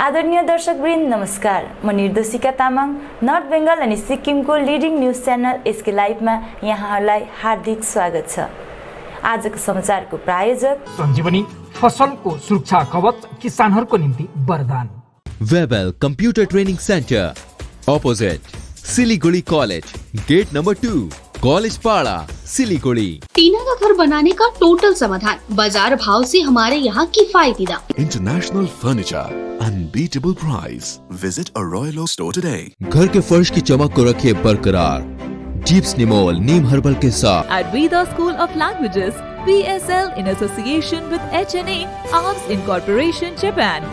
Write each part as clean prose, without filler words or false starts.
आदरणीय दर्शकवृन्द नमस्कार। म निर्देशिका तामाङ नर्थ बेङ्गल अनि सिक्किमको लिडिङ न्युज च्यानल एसके लाइभमा यहाँहरूलाई हार्दिक स्वागत छ। आजको समाचारको प्रायोजक सञ्जीवनी फसलको सुरक्षा कवच किसानहरूको निम्ति वरदान। Webel computer training centre opposite Siliguri college, gate number 2, college Para, Siliguri. टीना का घर बनाने का टोटल समाधान, बाजार भाव से हमारे यहाँ किफायती दाम। International furniture, unbeatable price. Visit a royal oak store today. घर के फर्श की चमक को रखिए बरकरार जीप्स निमोल नीम हर्बल के साथ। At Veda School of Languages, VSL in association with HNA, Arms Incorporation, Japan.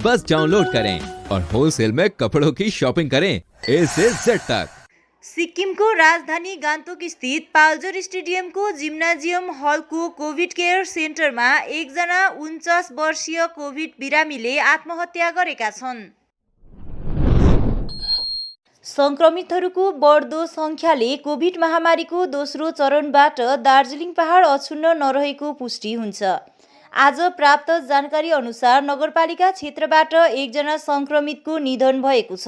Bus download करें और होलसेल में कपड़ों की शॉपिंग करें A से Z तक। सिक्किमको राजधानी गान्तोक स्थित पाल्जर स्टेडियमको जिम्नाजियम हलको कोभिड केयर सेन्टरमा एकजना 49 वर्षीय कोभिड बिरामीले आत्महत्या गरेका छन्। संक्रमितहरूको बढ्दो संख्याले कोभिड महामारीको दोस्रो चरणबाट दार्जिलिङ पहाड अछुन्न नरहेको पुष्टि हुन्छ। आज प्राप्त जानकारी अनुसार नगरपालिका क्षेत्रबाट एकजना संक्रमितको निधन भएको छ।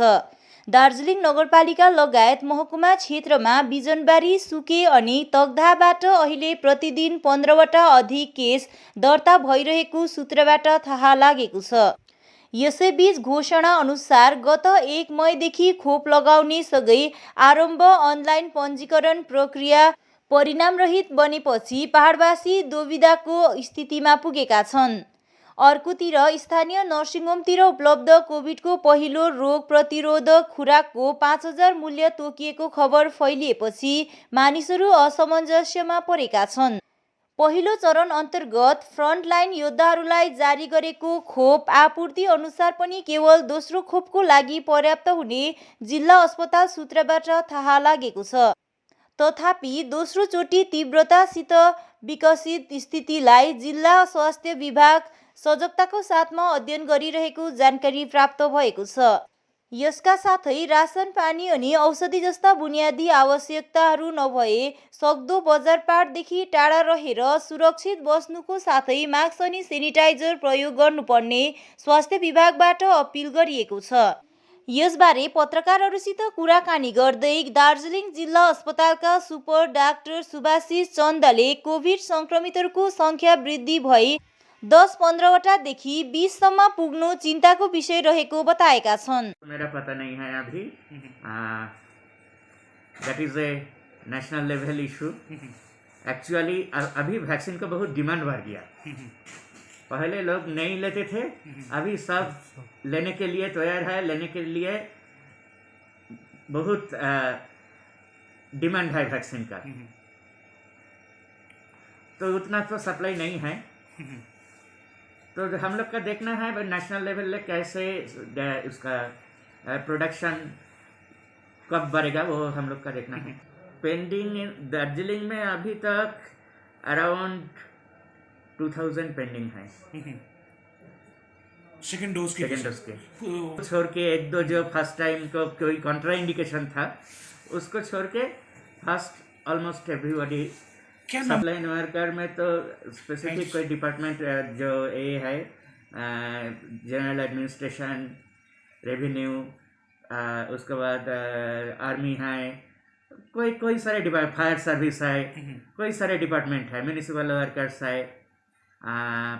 दार्जिलिङ नगरपालिका लगायत महकुमा क्षेत्रमा बिजनबारी, सुके अनि तकदाहबाट अहिले प्रतिदिन 15वटा अधिक केस दर्ता भइरहेको सूत्रबाट थाहा लागेको छ। यसैबीच घोषणा अनुसार गत 1 मईदेखि खोप लगाउने सँगै आरम्भ अनलाइन पञ्जीकरण प्रक्रिया परिणामरहित बनेपछि पहाडवासी दुविधाको स्थितिमा पुगेका छन्। अर्कोतिर स्थानीय नर्सिङ होमतिर उपलब्ध कोभिडको पहिलो रोग प्रतिरोधक खुराकको 5000 मूल्य तोकिएको खबर फैलिएपछि मानिसहरू असमञ्जस्यमा परेका छन्। पहिलो चरण अन्तर्गत फ्रन्टलाइन योद्धाहरूलाई जारी गरेको खोप आपूर्ति अनुसार पनि केवल दोस्रो खोपको लागि पर्याप्त हुने जिल्ला अस्पताल सूत्रबाट थाहा लागेको छ। तथापि दोस्रो चोटि तीव्रतासित विकसित स्थितिलाई जिल्ला स्वास्थ्य विभाग सजगताको साथमा अध्ययन गरिरहेको जानकारी प्राप्त भएको छ। यसका साथै रासन पानी अनि औषधि जस्ता बुनियादी आवश्यकताहरू नभए सक्दो बजारपाटदेखि टाढा रहेर सुरक्षित बस्नुको साथै मास्क अनि सेनिटाइजर प्रयोग गर्नुपर्ने स्वास्थ्य विभागबाट अपिल गरिएको छ। यसबारे पत्रकारहरूसित कुराकानी गर्दै दार्जिलिङ जिल्ला अस्पतालका सुपर डाक्टर सुभाषिष चन्दले कोभिड संक्रमितहरूको संख्या वृद्धि भई 10-15वटादेखि 20 सम्म पुग्नु चिन्ताको विषय रहेको बताएका छन्। मेरा पता नहीं है अभी, that is a national level issue. Actually अभी वैक्सीन का बहुत डिमांड बढ़ गया। पहले लोग नहीं लेते थे, अभी सब लेने के लिए तैयार है, लेने के लिए बहुत डिमांड है वैक्सीन का। तो उतना तो सप्लाई नहीं है, तो हम लोग का देखना है नेशनल लेवल पे कैसे उसका प्रोडक्शन कब बढ़ेगा, वो हम लोग का देखना है। पेंडिंग दार्जिलिंग में अभी तक अराउंड 2000 पेंडिंग है सेकेंड डोज के छोड़ के। 1-2 जो फर्स्ट टाइम को कोई कॉन्ट्रा इंडिकेशन था उसको छोड़ के first almost everybody. Supply worker में तो स्पेसिफिक कोई डिपार्टमेंट जो ये है जनरल एडमिनिस्ट्रेशन, रेवेन्यू, उसके बाद आर्मी है, कोई सारे डिपार्टमेंट, फायर सर्विस है, कोई सारे डिपार्टमेंट है, म्यूनिसिपल वर्कर्स है,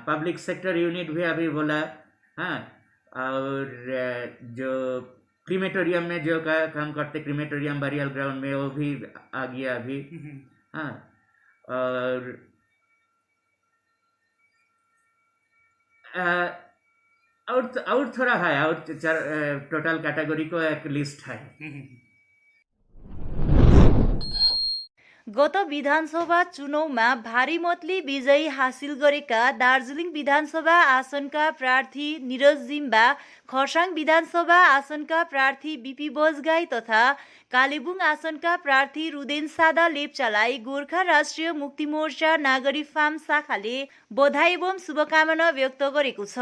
पब्लिक सेक्टर यूनिट भी अभी बोला। हाँ, और जो क्रीमेटोरियम में जो काम करते, क्रीमेटोरियम बरियल ग्राउंड में, वो भी आ गया अभी। हाँ, और थोड़ा है, और टोटल कैटेगरी को एक लिस्ट है। गत विधानसभा चुनावमा भारी मतले विजय हासिल गरेका दार्जिलिङ विधानसभा आसनका प्रार्थी निरज जिम्बा, खरसाङ विधानसभा आसनका प्रार्थी बिपी बजगाई तथा कालेबुङ आसनका प्रार्थी रुदेन सादा लेप्चालाई गोर्खा राष्ट्रिय मुक्ति मोर्चा नागरी फार्म शाखाले बधाई एवं शुभकामना व्यक्त गरेको छ।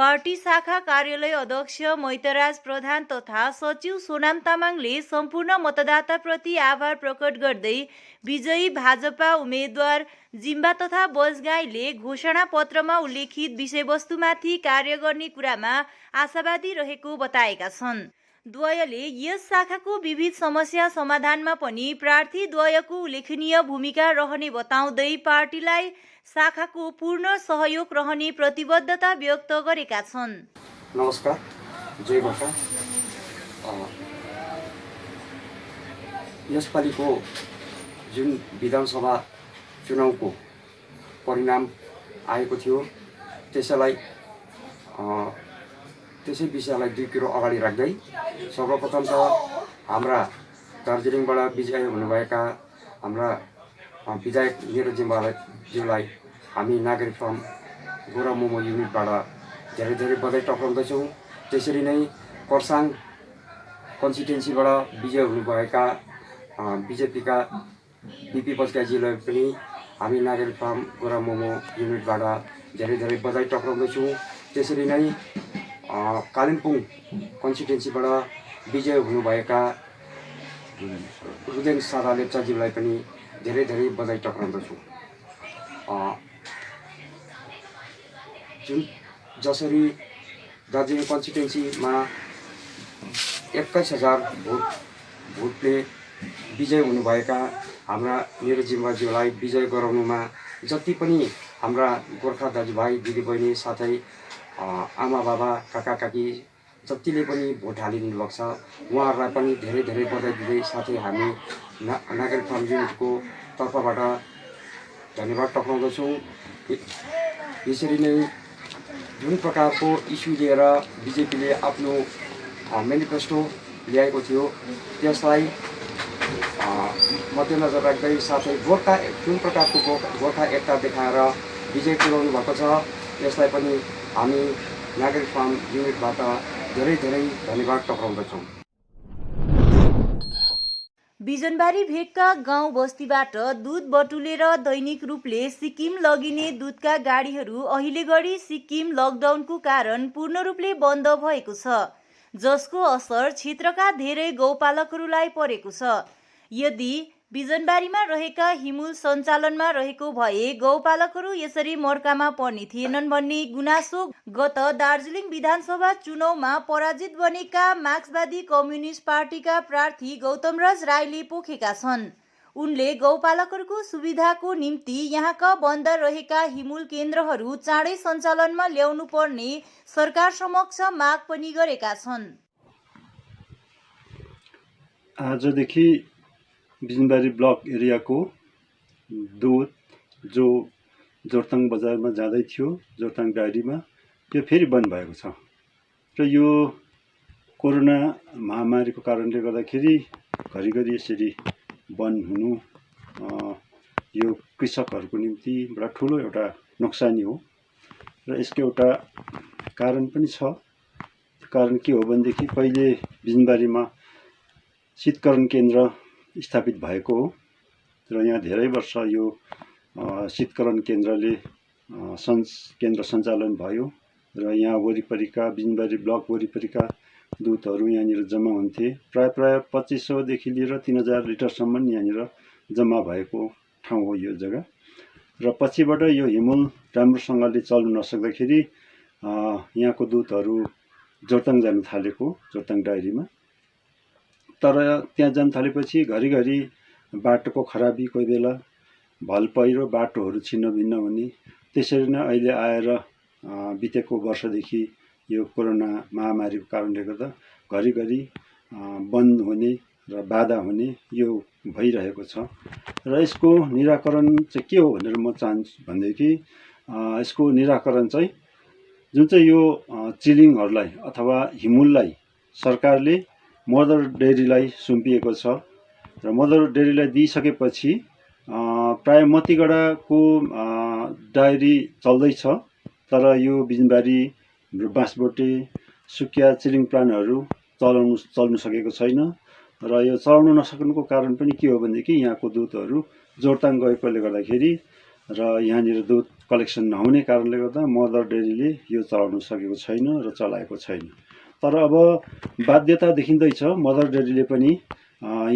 पार्टी शाखा कार्यालय अध्यक्ष मैतराज प्रधान तथा सचिव सोनाम तामाङले सम्पूर्ण मतदाताप्रति आभार प्रकट गर्दै विजयी भाजपा उम्मेद्वार जिम्बा तथा बजगाईले घोषणा पत्रमा उल्लेखित विषयवस्तुमाथि कार्य गर्ने कुरामा आशावादी रहेको बताएका छन्। द्वयले यस शाखाको विविध समस्या समाधानमा पनि प्रार्थी द्वयको उल्लेखनीय भूमिका रहने बताउँदै पार्टीलाई शाखाको पूर्ण सहयोग रहने प्रतिबद्धता व्यक्त गरेका छन्। नमस्कार, जय गोर्खा। यसपालिको जुन विधानसभा चुनावको परिणाम आएको थियो त्यसै विषयलाई 2 किलो अगाडि राख्दै सर्वप्रथम त हाम्रा दार्जिलिङबाट विजय हुनुभएका हाम्रा विधायक निरज जिम्बाज्यूलाई हामी नागरिक फर्म गोरा मोमो युनिटबाट धेरै धेरै बधाई टक्राउँदछौँ। त्यसरी नै खरसाङ कन्स्टिट्युन्सीबाट विजय हुनुभएका बिजेपीका बिपी बजगाईजीलाई पनि हामी नागरिक फर्म गोरा मोमो युनिटबाट धेरै धेरै बधाई टक्राउँदछौँ। त्यसरी नै कालिम्पोङ कन्स्टिट्युन्सीबाट विजय हुनुभएका रुदेन सादा लेप्चाज्यूलाई पनि धेरै धेरै बधाई टक्राउँदछु। जसरी दार्जिलिङ कन्स्टिट्युन्सीमा 21,000 भोटले विजय हुनुभएका हाम्रा निरज जिम्बाज्यूलाई विजय गराउनुमा जति पनि हाम्रा गोर्खा दाजुभाइ दिदीबहिनी साथै आमा बाबा काका काकी जतिले पनि भोट हालिदिनु भएको छ उहाँहरूलाई पनि धेरै धेरै बधाई दिँदै साथै हामी नागरिक फर्म युनिटको तर्फबाट धन्यवाद टक्राउँदछौँ। यसरी नै जुन प्रकारको इस्यु लिएर बिजेपीले आफ्नो मेनिफेस्टो ल्याएको थियो त्यसलाई मध्यनजर राख्दै साथै गोर्खा जुन प्रकारको गोर्खा एकता देखाएर विजय तुल्याउनु भएको छ यसलाई पनि हामी नागरिक फर्म युनिटबाट धेरै धेरै धन्यवाद टक्राउँदछौँ। बिजनबारी भेगका गाउँ बस्तीबाट दुध बटुलेर दैनिक रूपले सिक्किम लगिने दुधका गाडीहरू अहिले घडी सिक्किम लकडाउनको कारण पूर्ण रूपले बन्द भएको छ, जसको असर क्षेत्रका धेरै गौपालकहरूलाई परेको छ। यदि बिजनबारीमा रहेका हिमुल सञ्चालनमा रहेको भए गौपालकहरू यसरी मर्कामा पर्ने थिएनन् भन्ने गुनासो गत दार्जिलिङ विधानसभा चुनावमा पराजित बनेका मार्क्सवादी कम्युनिस्ट पार्टीका प्रार्थी गौतमराज राईले पोखेका छन्। उनले गौपालकहरूको सुविधाको निम्ति यहाँका बन्द रहेका हिमुल केन्द्रहरू चाँडै सञ्चालनमा ल्याउनु पर्ने सरकार समक्ष माग पनि गरेका छन्। आजदेखि बिजनबारी ब्लक एरियाको दुध जो जोरथाङ बजारमा जाँदै थियो जोरथाङ डायरीमा यो फेरि बन्द भएको छ र यो कोरोना महामारीको कारणले गर्दाखेरि घरिघरि यसरी बन्द हुनु यो कृषकहरूको निम्ति बडा ठुलो एउटा नोक्सानी हो र यसको एउटा कारण पनि छ। कारण के हो भनेदेखि पहिले बिजनबारीमा शीतकरण केन्द्र स्थापित भएको हो र यहाँ धेरै वर्ष यो शीतकरण केन्द्रले केन्द्र सञ्चालन भयो र यहाँ वरिपरिका बिजनबारी ब्लक वरिपरिका दुधहरू यहाँनिर जम्मा हुन्थे। प्राय 2500 देखि लिएर 3000 लिटरसम्म यहाँनिर जम्मा भएको ठाउँ हो यो जग्गा र पछिबाट यो हिमुल राम्रोसँगले चल्नु नसक्दाखेरि यहाँको दुधहरू जोरथाङ जान थालेको जोरथाङ डायरीमा। तर त्यहाँ जान थालेपछि घरिघरि बाटोको खराबी, कोही बेला भल पहिरो, बाटोहरू छिन्न भिन्न हुने, त्यसरी नै अहिले आएर बितेको वर्षदेखि यो कोरोना महामारीको कारणले गर्दा घरिघरि बन्द हुने र बाधा हुने यो भइरहेको छ र यसको निराकरण चाहिँ के हो भनेर म चाहन्छु भनेदेखि यसको निराकरण चाहिँ जुन चाहिँ यो चिलिङहरूलाई अथवा हिमुललाई सरकारले मदर डेरीलाई सुम्पिएको छ र मदर डेरीलाई दिइसकेपछि प्राय मतिगढाको डायरी चल्दैछ तर यो बिजनबारी बाँसबोटे सुकिया चिलिङ प्लान्टहरू चल्नु सकेको छैन र यो चलाउन नसक्नुको कारण पनि के हो भनेदेखि यहाँको दुधहरू जोरथाङ गएकोले गर्दाखेरि र यहाँनिर दुध कलेक्सन नहुने कारणले गर्दा मदर डेरीले यो चलाउन सकेको छैन र चलाएको छैन। तर अब बाध्यता देखिँदैछ मदर डेरीले पनि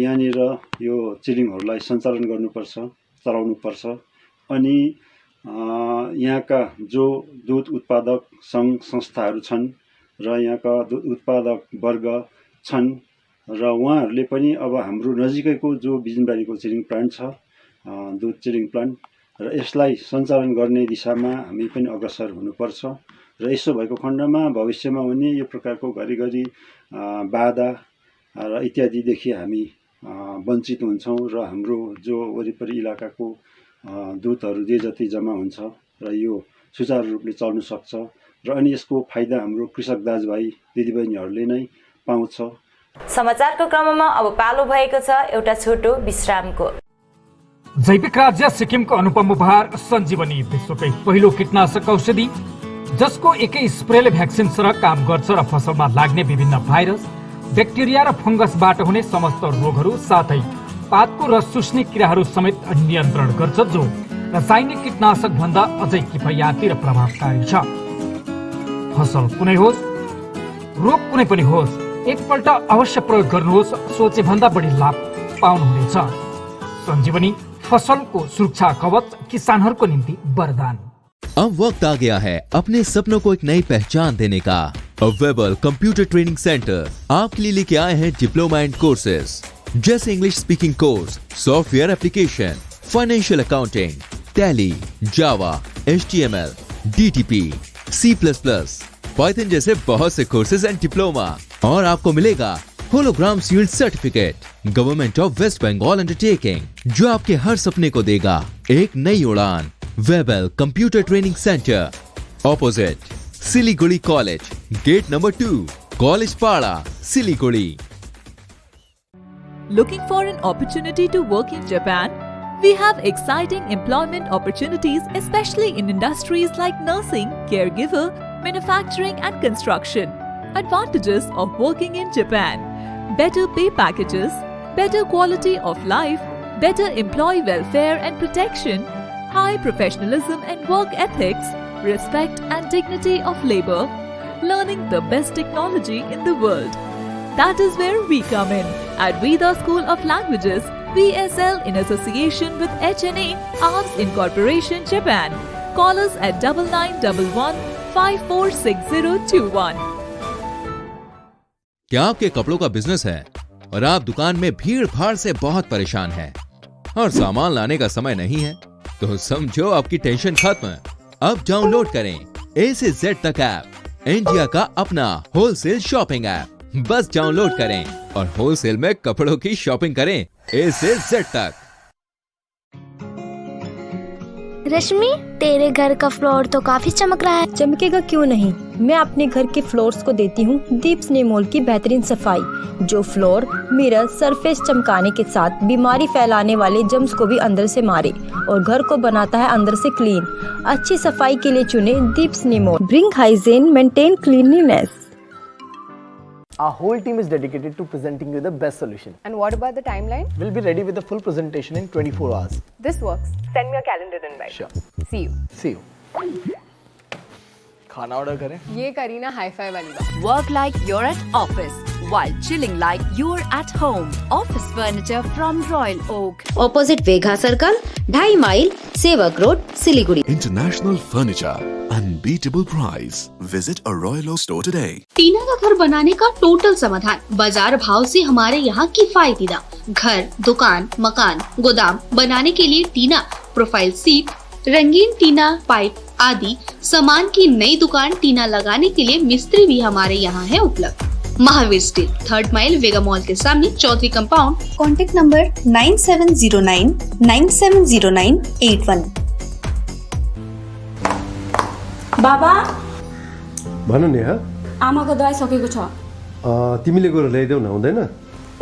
यहाँनिर यो चिलिङहरूलाई सञ्चालन गर्नुपर्छ, चलाउनुपर्छ। अनि यहाँका जो दुध उत्पादक सङ्घ संस्थाहरू छन् र यहाँका दुध उत्पादक वर्ग छन् र उहाँहरूले पनि अब हाम्रो नजिकैको जो बिजनबारीको चिलिङ प्लान्ट छ, दुध चिलिङ प्लान्ट, र यसलाई सञ्चालन गर्ने दिशामा हामी पनि अग्रसर हुनुपर्छ। र यसो भएको खण्डमा भविष्यमा हुने यो प्रकारको घरिघरि बाधा र इत्यादिदेखि हामी वञ्चित हुन्छौँ र हाम्रो जो वरिपरि इलाकाको दुधहरू जे जति जम्मा हुन्छ र यो सुचारू रूपले चल्न सक्छ र अनि यसको फाइदा हाम्रो कृषक दाजुभाइ दिदीबहिनीहरूले नै पाउँछ। समाचारको क्रममा अब पालो भएको छ एउटा छोटो विश्रामको। जैविक राज्य सिक्किमको अनुपम उपहार सञ्जीवनी, विश्वकै पहिलो कीटनाशक औषधि जसको एकै स्प्रेले भ्याक्सिन सरह काम गर्छ र फसलमा लाग्ने विभिन्न भाइरस, ब्याक्टेरिया र फंगसबाट हुने समस्त रोगहरू साथै पातको रस चुस्ने किराहरू समेत नियन्त्रण गर्छ, जो रासायनिक कीटनाशक भन्दा अझै किफायती र प्रभावकारी छ। फसल कुनै होस्, रोग कुनै पनि होस्, एकपल्ट अवश्य प्रयोग गर्नुहोस्, सोचे भन्दा बढी लाभ पाउनुहुनेछ। सञ्जीवनी फसलको सुरक्षा कवच, किसानहरूको निम्ति वरदान। अब वक्त आ गया है अपने सपनों को एक नई पहचान देने का। वेबल कंप्यूटर ट्रेनिंग सेंटर आपके लिए लेके आए हैं डिप्लोमा एंड कोर्सेज जैसे English speaking course, software application, financial accounting, Tally, Java, HTML, DTP, C++, Python जैसे बहुत से कोर्सेज एंड डिप्लोमा। और आपको मिलेगा hologram sealed certificate government of West Bengal undertaking, जो आपके हर सपने को देगा एक नई उड़ान। Webel computer training centre, opposite Siliguri college, gate number 2, college Para, Siliguri. Looking for an opportunity to work in Japan? We have exciting employment opportunities, especially in industries like nursing, caregiver, manufacturing and construction. Advantages of working in Japan: better pay packages, better quality of life, better employee welfare and protection, high professionalism and work ethics, respect and dignity of labor, learning the best technology in the world. That is where we come in at Veda School of Languages, VSL, in association with HNA, Arms Incorporation, Japan. Call us at 9911 546021. क्या आपके कपड़ों का business है और आप दुकान में भीड़ भाड़ से बहुत परेशान हैं और सामान लाने का समय नहीं है? तो समझो आपकी टेंशन खत्म। अब डाउनलोड करें A से Z तक ऐप, इंडिया का अपना होलसेल शॉपिंग ऐप। बस डाउनलोड करें और होलसेल में कपड़ों की शॉपिंग करें A से Z तक। रश्मि, तेरे घर का फ्लोर तो काफी चमक रहा है। चमकेगा क्यों नहीं, मैं अपने घर के फ्लोर्स को देती हूँ दीप स्नेमोल की बेहतरीन सफाई, जो फ्लोर मिरर सरफेस चमकाने के साथ बीमारी फैलाने वाले जम्स को भी अंदर से मारे और घर को बनाता है अंदर से क्लीन। अच्छी सफाई के लिए चुने दीप स्नेमोल। Bring hygiene, maintain cleanliness. Our whole team is dedicated to presenting you the best solution. And what about the timeline? We'll be ready with the full presentation in 24 hours. This works. Send me a calendar invite. Sure. See you. See you. खाना order करें? ये curry ना hi-fi वाली बात। Work like you're at office while chilling like you're at home. Office furniture from Royal Oak. Opposite Vega Circle, 2.5 mile, Sevak Road, Siliguri. International furniture, unbeatable price. Visit a Royal Oak store today. टीना का घर बनाने का total समाधान बाजार भाव से हमारे यहाँ किफायती दाम। घर, दुकान, मकान, गोदाम बनाने के लिए टीना, प्रोफाइल सीट, रंगीन टीना, पाइप आदि सामान की नई दुकान टीना लगाने के लिए मिस्त्री भी हमारे यहाँ है उपलब्ध। महावीर स्टील, 3rd माइल, वेगा मॉल के सामने, चौधरी कंपाउंड। Contact number 9709970981। बाबा भन नेहा, आमाको दबाई सकेको छ। तिमीले गएर ल्याइदेऊ न, हुँदैन?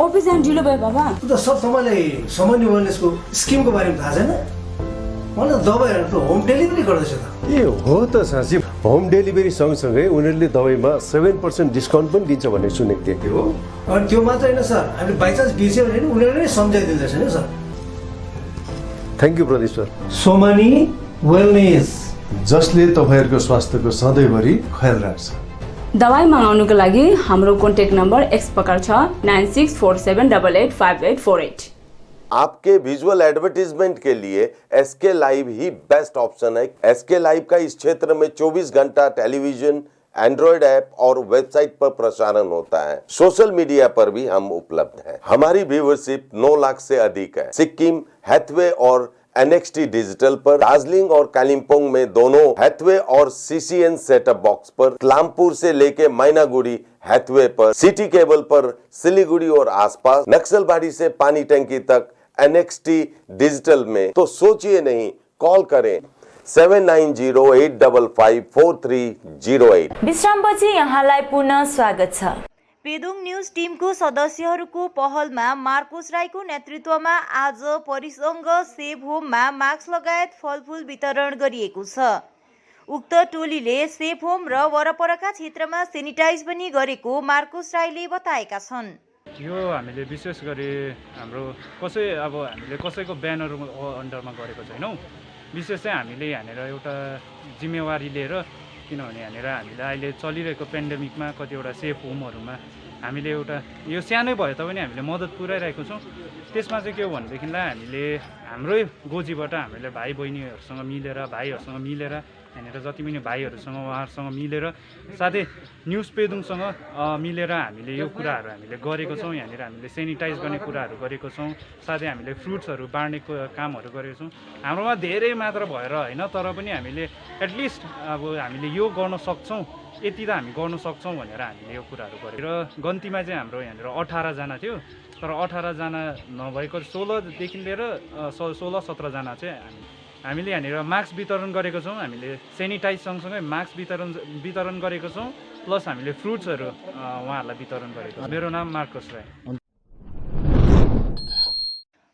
अफिस जान ढिलो भयो बाबा। त सब तपाईँलाई सामान्य वेलनेसको स्किमको बारेमा थाहा छैन? मलाई दबाईहरू त होम डेलिभरी गर्दैछ त। ए हो त साँच्ची, होम डेलिभरी सँगसँगै उनीहरूले दबाईमा 7% डिस्काउन्ट पनि दिन्छ भन्ने सुनेको थिएँ। हो, अनि त्यो मात्र होइन सर, हामीले बाइचान्स बिर्स्यो भने नि उनीहरूले नै सम्झाइदिँदैछ नि sir. Thank you Pradeep sir. Somani wellness, जसले तपाईँहरूको स्वास्थ्यको सधैँभरि ख्याल राख्छ। दबाई मगाउनुको लागि हाम्रो कन्ट्याक्ट नम्बर एक्स प्रकार छ 9647885848। आपके विजुअल एडवर्टीजमेंट के लिए एसके लाइव ही बेस्ट ऑप्शन है। एसके लाइव का इस क्षेत्र में 24 घंटा टेलीविजन, एंड्रॉइड ऐप और वेबसाइट पर प्रसारण होता है। सोशल मीडिया पर भी हम उपलब्ध हैं। हमारी व्यूवरशिप 9 लाख से अधिक है। सिक्किम, हैथवे और NXT डिजिटल पर, दार्जिलिंग और कालिम्पोंग में दोनों हैथवे और CCN सेटअप बॉक्स पर, क्लामपुर से लेके मैनागुड़ी हैथवे पर, सिटी केबल पर सिलीगुड़ी और आसपास, नक्सलबाड़ी से पानी टंकी तक NXT डिजिटल में। तो सोचिए नहीं, कॉल करें 7908554308। विश्रामपछि यहाँलाई पुनः स्वागत छ। पेदोङ न्यूज टिमको सदस्यहरूको पहलमा मार्कोस राईको नेतृत्वमा आज परिसङ्घ सेभ होममा मास्क लगायत फलफुल वितरण गरिएको छ। उक्त टोलीले सेभ होम र वरपरका क्षेत्रमा सेनिटाइज पनि गरेको मार्कोस राईले बताएका छन्। यो हामीले विशेष गरी हाम्रो हामीले कसैको ब्यानर अन्डरमा गरेको छैनौँ। विशेष चाहिँ हामीले यहाँनिर एउटा जिम्मेवारी लिएर, किनभने यहाँनिर हामीले अहिले चलिरहेको पेन्डेमिकमा कतिवटा सेफ होमहरूमा हामीले एउटा यो सानै भए तापनि हामीले मद्दत पुर्याइरहेको छौँ। त्यसमा चाहिँ के हो भनेदेखिलाई हामीले हाम्रै गोजीबाट हामीले भाइ बहिनीहरूसँग मिलेर, भाइहरूसँग मिलेर, यहाँनिर जति पनि भाइहरूसँग उहाँहरूसँग मिलेर, साथै न्युज पेदुङसँग मिलेर हामीले यो कुराहरू हामीले गरेको छौँ। यहाँनिर हामीले सेनिटाइज गर्ने कुराहरू गरेको छौँ। साथै हामीले फ्रुट्सहरू बाँड्ने कामहरू गरेको छौँ। हाम्रोमा धेरै मात्र भएर होइन, तर पनि हामीले एटलिस्ट अब हामीले यो गर्न सक्छौँ, यति त हामी गर्न सक्छौँ भनेर हामीले यो कुराहरू गरेर। गन्तीमा चाहिँ हाम्रो यहाँनिर 18 जना थियो, तर 18 जना नभएको 16देखि लिएर 16-17 जना चाहिँ हामीले यहाँनिर मास्क वितरण गरेको छौँ। हामीले सेनिटाइज सँगसँगै मास्क वितरण गरेको छौँ, प्लस हामीले फ्रुट्सहरू उहाँहरूलाई वितरण गरेको छौँ। मेरो नाम मार्कोस राई।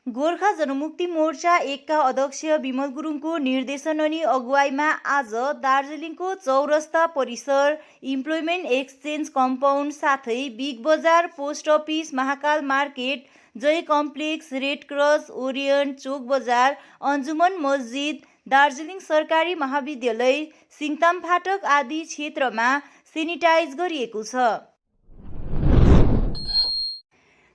गोर्खा जनमुक्ति मोर्चा 1 का अध्यक्ष विमल गुरुङको निर्देशन अनि अगुवाईमा आज दार्जिलिङको चौरस्ता परिसर, इम्प्लोइमेन्ट एक्सचेन्ज कम्पाउन्ड साथै बिग बजार, पोस्ट अफिस, महाकाल मार्केट, जय कम्प्लेक्स, रेड क्रस, ओरियन, चोक बजार, अन्जुमन मस्जिद, दार्जिलिङ सरकारी महाविद्यालय, सिङताम फाटक आदि क्षेत्रमा सेनिटाइज गरिएको छ।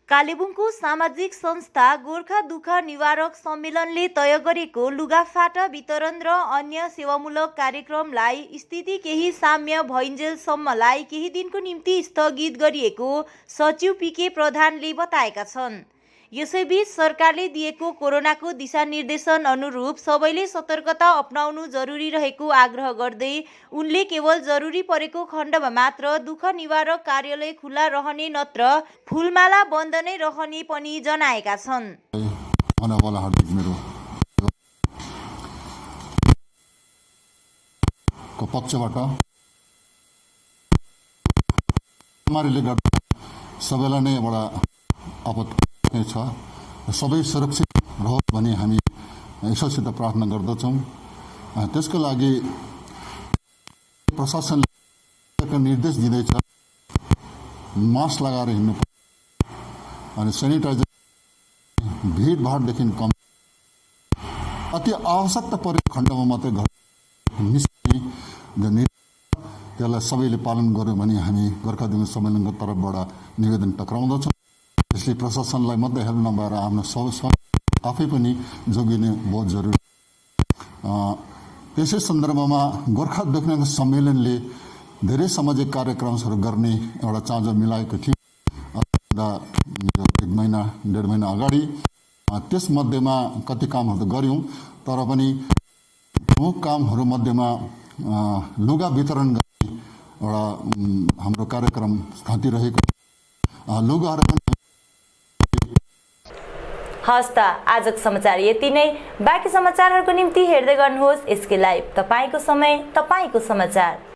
कालेबुङको सामाजिक संस्था गोर्खा दुःख निवारक सम्मेलनले तय गरेको लुगाफाटा वितरण र अन्य सेवामूलक कार्यक्रमलाई स्थिति केही साम्य भइन्जेलसम्मलाई केही दिनको निम्ति स्थगित गरिएको सचिव PK प्रधानले बताएका छन्। यसैबीच सरकारले दिएको कोरोनाको दिशानिर्देशन अनुरूप सबैले सतर्कता अपनाउनु जरुरी रहेको आग्रह गर्दै उनले केवल जरुरी परेको खण्डमा मात्र दुःख निवारक कार्यालय खुला रहने नत्र फुलमाला बन्द नै रहने पनि जनाएका छन्। पक्षबाट सबैलाई नै एउटा आपत्ति छ। सबै सुरक्षित रहोस् भनी हामी ईश्वरसित प्रार्थना गर्दछौँ। त्यसको लागि प्रशासनले निर्देश दिँदैछ, मास्क लगाएर हिँड्नु अनि सेनिटाइजर, भिडभाडदेखि कम, अति आवश्यकता परेको खण्डमा मात्रै घर निस्कने त्यसलाई सबैले पालन गर्यो भने हामी गोर्खा दुःख सम्मेलनको तर्फबाट निवेदन टक्राउँदछौँ। यसले प्रशासनलाई मात्रै हेल्प नभएर आफ्नो आफै पनि जोगिने बहुत जरुरी। त्यसै सन्दर्भमा गोर्खा दुःख निवारक सम्मेलनले धेरै सामाजिक कार्यक्रमहरू गर्ने एउटा चाँजो मिलाएको थियो 1 महिना 1.5 महिना अगाडि। त्यसमध्येमा कति कामहरू गऱ्यौँ, तर पनि प्रमुख कामहरू मध्येमा लुगा वितरण गर्ने एउटा हाम्रो कार्यक्रम थाँतिरहेको लुगाहरू पनि। हस्त आजको समाचार यति नै। बाँकी समाचारहरूको निम्ति हेर्दै गर्नुहोस् SK लाइभ। तपाईको समय, तपाईको समाचार।